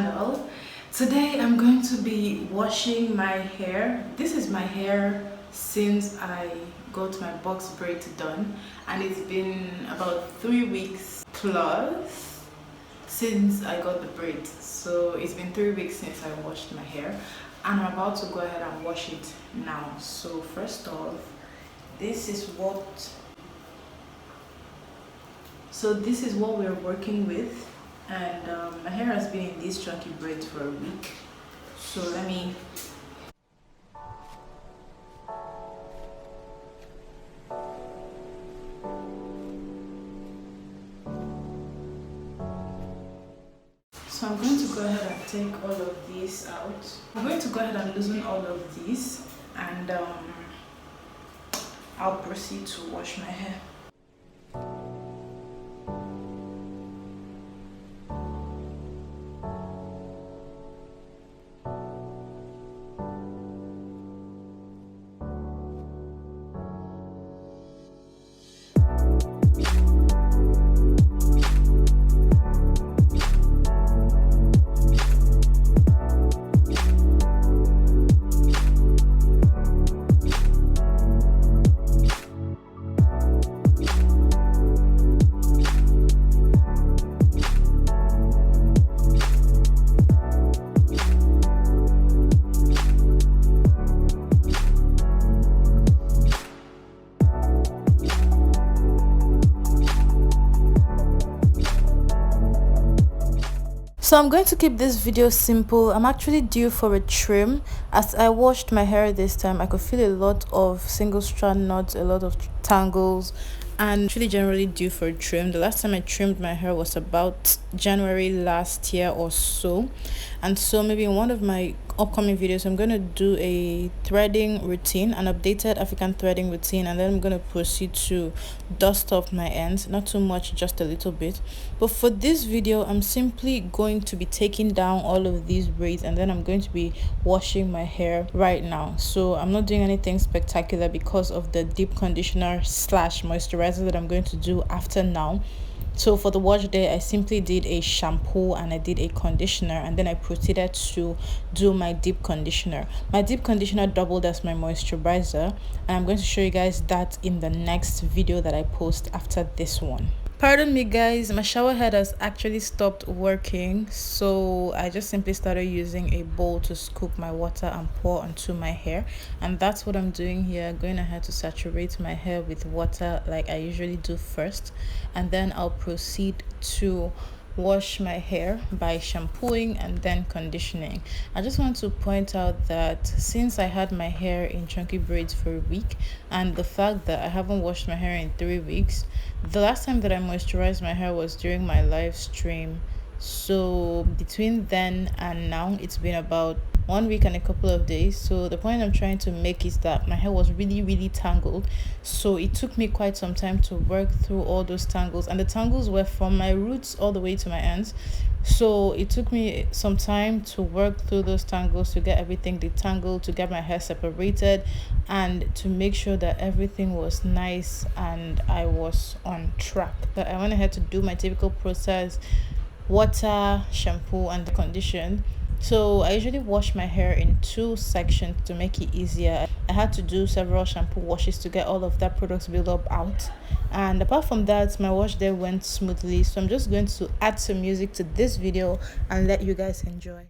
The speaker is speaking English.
channel. Today I'm going to be washing my hair. This is my hair since I got my box braid done, and it's been about 3 weeks plus since I got the braids. So it's been 3 weeks since I washed my hair, and I'm about to go ahead and wash it now. So first off, this is what we're working with, and my hair has been in these chunky braids for a week. So I'm going to go ahead and take all of these out. I'm going to go ahead and loosen all of these, and I'll proceed to wash my hair. So I'm going to keep this video simple. I'm actually due for a trim. As I washed my hair this time, I could feel a lot of single strand knots, a lot of tangles, and actually generally due for a trim. The last time I trimmed my hair was about January last year or so. And so maybe in one of my upcoming videos, I'm going to do a threading routine, an updated African threading routine, and then I'm going to proceed to dust off my ends. Not too much, just a little bit. But for this video, I'm simply going to be taking down all of these braids, and then I'm going to be washing my hair right now. So I'm not doing anything spectacular because of the deep conditioner / moisturizer that I'm going to do after now. So for the wash day, I simply did a shampoo and I did a conditioner, and then I proceeded to do my deep conditioner. My deep conditioner doubled as my moisturizer, and I'm going to show you guys that in the next video that I post after this one. Pardon me guys, my shower head has actually stopped working, so I just simply started using a bowl to scoop my water and pour onto my hair, and that's what I'm doing here. Going ahead to saturate my hair with water like I usually do first, and then I'll proceed to wash my hair by shampooing and then conditioning. I just want to point out that since I had my hair in chunky braids for a week, and the fact that I haven't washed my hair in 3 weeks, the last time that I moisturized my hair was during my live stream. So between then and now, it's been about 1 week and a couple of days. So the point I'm trying to make is that my hair was really tangled, so it took me quite some time to work through all those tangles, and the tangles were from my roots all the way to my ends. So it took me some time to work through those tangles, to get everything detangled, to get my hair separated, and to make sure that everything was nice and I was on track. But I went ahead to do my typical process: water, shampoo, and condition. So I usually wash my hair in 2 sections to make it easier. I had to do several shampoo washes to get all of that product buildup out, and apart from that, my wash day went smoothly. So I'm just going to add some music to this video and let you guys enjoy.